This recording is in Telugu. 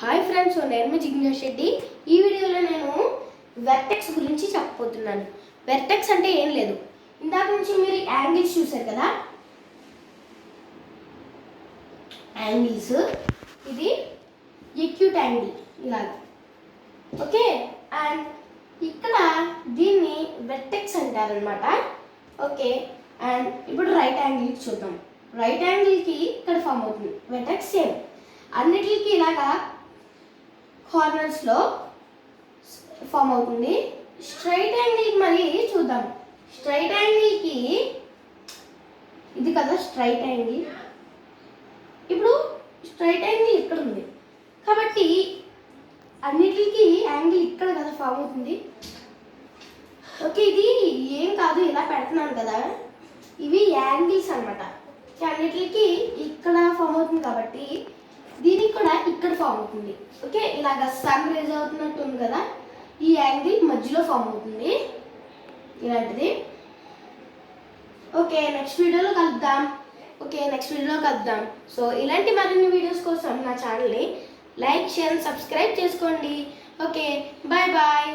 హాయ్ ఫ్రెండ్స్, నేను మీ జిగ్నేష్ రెడ్డి. ఈ వీడియోలో నేను వెర్టెక్స్ గురించి చెప్పబోతున్నాను. వెర్టెక్స్ అంటే ఏం లేదు, ఇందాక నుంచి మీరు యాంగిల్స్ చూసారు కదా, యాంగిల్స్. ఇది ఎక్యూట్ యాంగిల్ ఇలాగా, ఓకే. అండ్ ఇక్కడ దీన్ని వెర్టెక్స్ అంటారనమాట, ఓకే. అండ్ ఇప్పుడు రైట్ యాంగిల్ చూద్దాం. రైట్ యాంగిల్కి ఇక్కడ ఫామ్ అవుతుంది వెర్టెక్స్. సేమ్ అన్నిటికీ ఇలాగా కార్నర్స్లో ఫామ్ అవుతుంది. స్ట్రైట్ యాంగిల్కి మరి చూద్దాం. స్ట్రైట్ యాంగిల్కి ఇది కదా స్ట్రైట్ యాంగిల్. ఇప్పుడు స్ట్రైట్ యాంగిల్ ఇక్కడ ఉంది కాబట్టి అన్నిటికీ యాంగిల్ ఇక్కడ కదా ఫామ్ అవుతుంది, ఓకే. ఇది ఏం కాదు, ఇలా పెడుతున్నాను కదా, ఇవి యాంగిల్స్ అనమాట. అన్నిటికీ ఇక్కడ ఫామ్ అవుతుంది కాబట్టి దీనికి కూడా ఇక్కడ ఫామ్ అవుతుంది, ఓకే. ఇలాగ సన్ రేజ్ అవుతున్నట్టు ఉంది కదా, ఈ యాంగిల్ మధ్యలో ఫామ్ అవుతుంది ఇలాంటిది, ఓకే. నెక్స్ట్ వీడియోలో కలుద్దాం. సో ఇలాంటి మరిన్ని వీడియోస్ కోసం నా ఛానల్ని లైక్, షేర్, సబ్స్క్రైబ్ చేసుకోండి. Okay, bye bye.